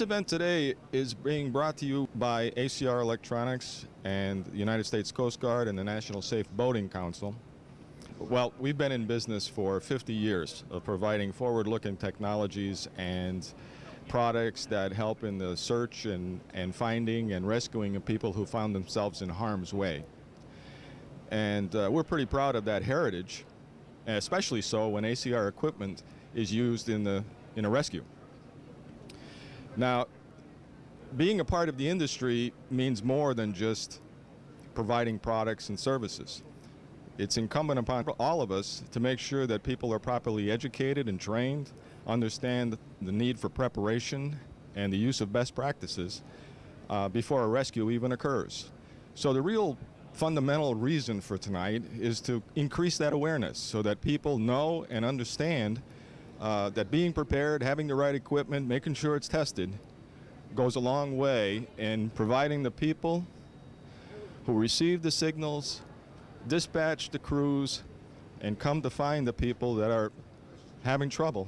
event today is being brought to you by ACR Electronics and the United States Coast Guard and the National Safe Boating Council. Well, we've been in business for 50 years of providing forward-looking technologies and products that help in the search and finding and rescuing of people who found themselves in harm's way. And we're pretty proud of that heritage, especially so when ACR equipment is used in a rescue. Now, being a part of the industry means more than just providing products and services. It's incumbent upon all of us to make sure that people are properly educated and trained, understand the need for preparation and the use of best practices before a rescue even occurs. So the real fundamental reason for tonight is to increase that awareness so that people know and understand that being prepared, having the right equipment, making sure it's tested, goes a long way in providing the people who receive the signals, dispatch the crews, and come to find the people that are having trouble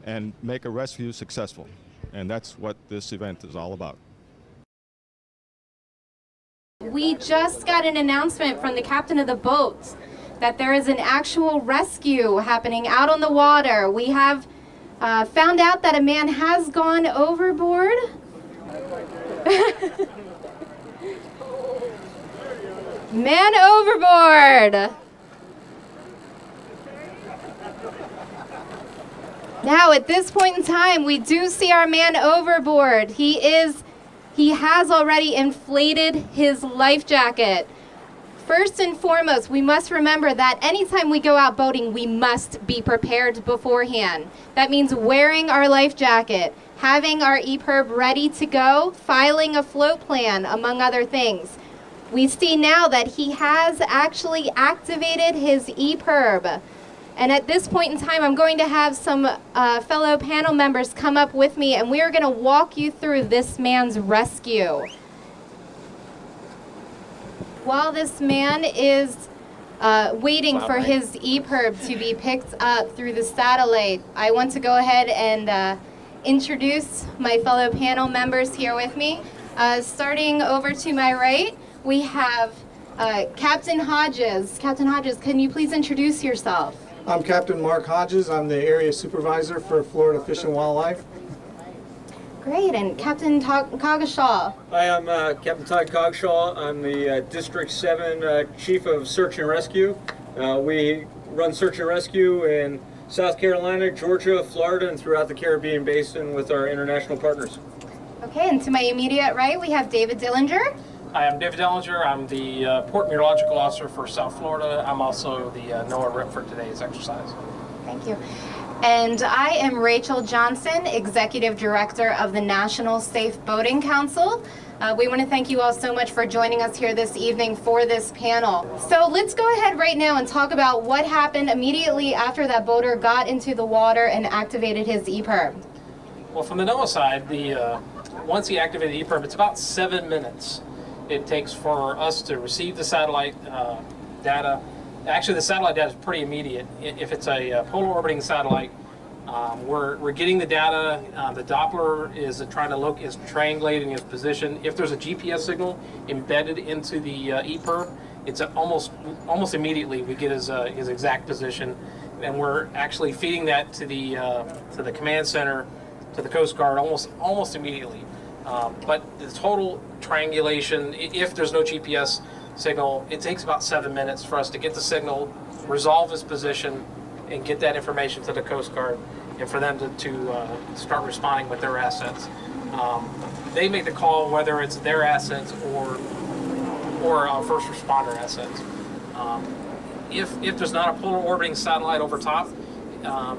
and make a rescue successful. And that's what this event is all about. We just got an announcement from the captain of the boat that there is an actual rescue happening out on the water. We have found out that a man has gone overboard. Man overboard! Now at this point in time, we do see our man overboard. He has already inflated his life jacket. First and foremost, we must remember that anytime we go out boating, we must be prepared beforehand. That means wearing our life jacket, having our EPIRB ready to go, filing a float plan, among other things. We see now that he has actually activated his EPIRB. And at this point in time, I'm going to have some fellow panel members come up with me, and we are going to walk you through this man's rescue. While this man is waiting for his EPIRB to be picked up through the satellite, I want to go ahead and introduce my fellow panel members here with me. Starting over to my right, we have Captain Hodges. Captain Hodges, can you please introduce yourself? I'm Captain Mark Hodges. I'm the area supervisor for Florida Fish and Wildlife. Great, and Captain Coggeshall. Hi, I'm Captain Todd Coggeshall. I'm the District 7 Chief of Search and Rescue. We run search and rescue in South Carolina, Georgia, Florida, and throughout the Caribbean Basin with our international partners. Okay, and to my immediate right, we have David Dillinger. Hi, I'm David Dillinger. I'm the Port Meteorological Officer for South Florida. I'm also the NOAA rep for today's exercise. Thank you. And I am Rachel Johnson, Executive Director of the National Safe Boating Council. We want to thank you all so much for joining us here this evening for this panel. So let's go ahead right now and talk about what happened immediately after that boater got into the water and activated his EPIRB. Well, from the NOAA side, once he activated the EPIRB, it's about 7 minutes it takes for us to receive the satellite data. Actually, the satellite data is pretty immediate. If it's a polar orbiting satellite, we're getting the data. The Doppler is triangulating its position. If there's a GPS signal embedded into the EPIRB, it's almost immediately we get his exact position, and we're actually feeding that to the command center, to the Coast Guard, almost immediately. But the total triangulation, if there's no GPS signal, it takes about 7 minutes for us to get the signal, resolve its position, and get that information to the Coast Guard, and for them to start responding with their assets. They make the call whether it's their assets or first responder assets. If there's not a polar orbiting satellite over top,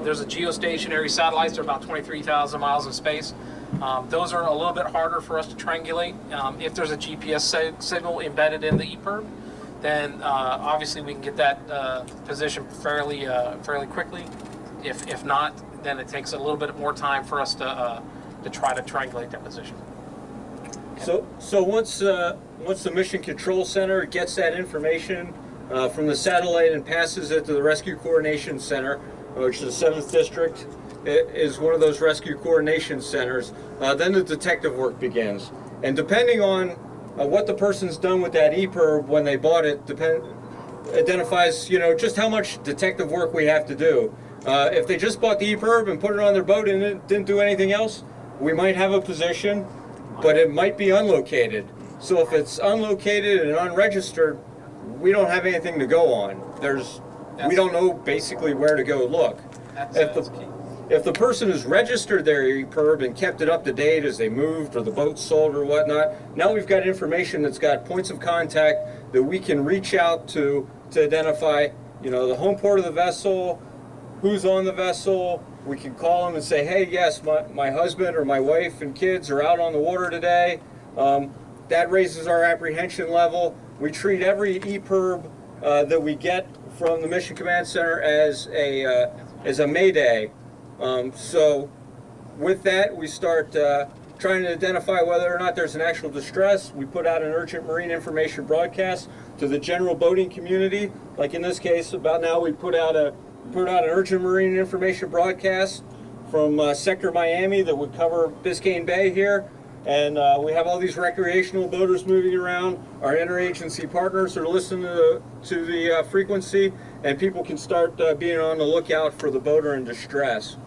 there's a geostationary satellites. They're about 23,000 miles in space. Those are a little bit harder for us to triangulate. If there's a GPS signal embedded in the EPIRB, then obviously we can get that position fairly quickly. If not, then it takes a little bit more time for us to try to triangulate that position. So once the Mission Control Center gets that information from the satellite and passes it to the Rescue Coordination Center, which is the 7th District, is one of those rescue coordination centers. Then the detective work begins. And depending on what the person's done with that EPIRB when they bought it, identifies, just how much detective work we have to do. If they just bought the EPIRB and put it on their boat and it didn't do anything else, we might have a position, but it might be unlocated. So if it's unlocated and unregistered, we don't have anything to go on. We don't know basically where to go look. That's key. If the person has registered their EPIRB and kept it up to date as they moved or the boat sold or whatnot, now we've got information that's got points of contact that we can reach out to identify, the home port of the vessel, who's on the vessel. We can call them and say, hey, yes, my husband or my wife and kids are out on the water today. That raises our apprehension level. We treat every EPIRB that we get from the Mission Command Center as a mayday. So with that, we start trying to identify whether or not there's an actual distress. We put out an urgent marine information broadcast to the general boating community. Like in this case, about now we put out an urgent marine information broadcast from Sector Miami that would cover Biscayne Bay here. And we have all these recreational boaters moving around. Our interagency partners are listening to the frequency, and people can start being on the lookout for the boater in distress.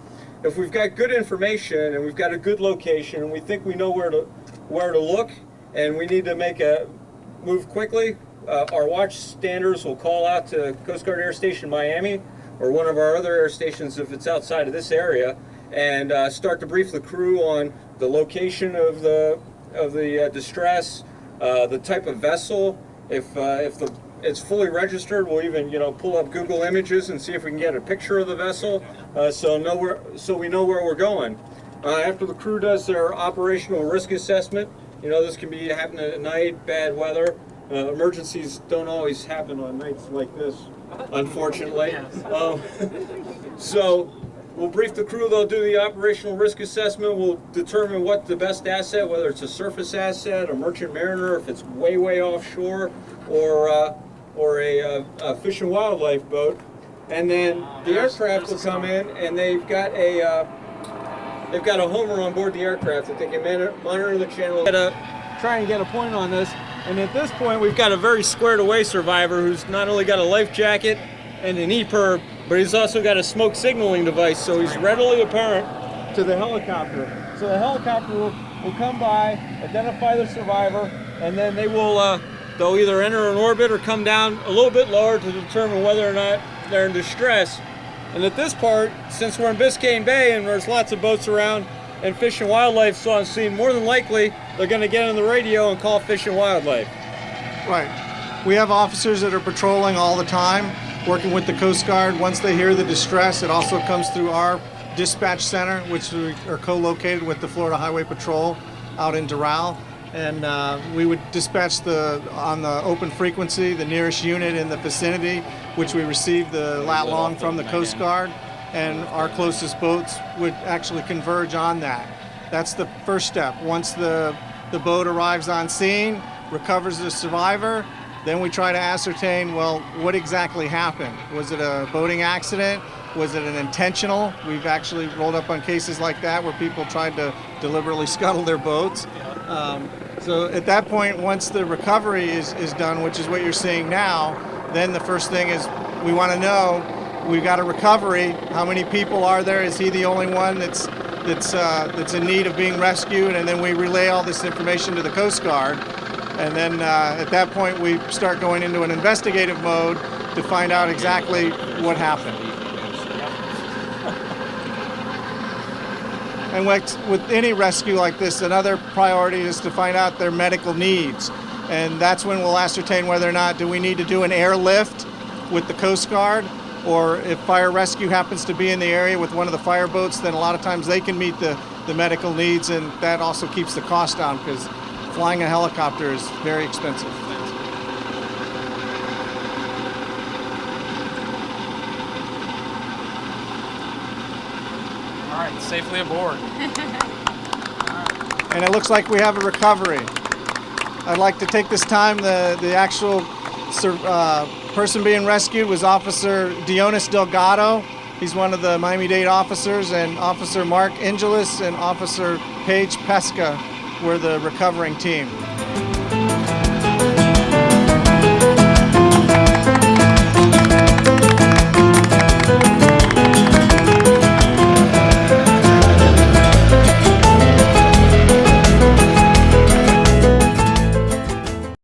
If we've got good information and we've got a good location and we think we know where to look and we need to move quickly, our watch standers will call out to Coast Guard Air Station Miami or one of our other air stations if it's outside of this area, and start to brief the crew on the location of the distress, the type of vessel. If it's fully registered, we'll even pull up Google Images and see if we can get a picture of the vessel, so we know where we're going. After the crew does their operational risk assessment, this can be happening at night, bad weather. Emergencies don't always happen on nights like this, unfortunately. So we'll brief the crew. They'll do the operational risk assessment. We'll determine what the best asset, whether it's a surface asset, a merchant mariner, if it's way offshore, or a fish and wildlife boat. And then the aircraft will come in, and they've got a homer on board the aircraft that they can monitor the channel. Try and get a point on this. And at this point, we've got a very squared away survivor who's not only got a life jacket and an EPIRB, but he's also got a smoke signaling device, so he's readily apparent to the helicopter. So the helicopter will come by, identify the survivor, and then they'll either enter an orbit or come down a little bit lower to determine whether or not they're in distress. And at this part, since we're in Biscayne Bay and there's lots of boats around and Fish and Wildlife on scene, more than likely they're going to get on the radio and call Fish and Wildlife. Right. We have officers that are patrolling all the time, working with the Coast Guard. Once they hear the distress, it also comes through our dispatch center, which we are co-located with the Florida Highway Patrol out in Doral. And we would dispatch on the open frequency, the nearest unit in the vicinity, which we received the lat long from the Coast Guard, and our closest boats would actually converge on that. That's the first step. Once the boat arrives on scene, recovers the survivor, then we try to ascertain, well, what exactly happened? Was it a boating accident? Was it an intentional? We've actually rolled up on cases like that where people tried to deliberately scuttle their boats. So at that point, once the recovery is done, which is what you're seeing now, then the first thing is we want to know, we've got a recovery, how many people are there? Is he the only one that's in need of being rescued? And then we relay all this information to the Coast Guard. And then at that point, we start going into an investigative mode to find out exactly what happened. And with any rescue like this, another priority is to find out their medical needs. And that's when we'll ascertain whether or not do we need to do an airlift with the Coast Guard, or if fire rescue happens to be in the area with one of the fire boats, then a lot of times they can meet the medical needs, and that also keeps the cost down because flying a helicopter is very expensive. All right, safely aboard. And it looks like we have a recovery. I'd like to take this time, the actual person being rescued was Officer Dionis Delgado. He's one of the Miami-Dade officers, and Officer Mark Angelis and Officer Paige Pesca were the recovering team.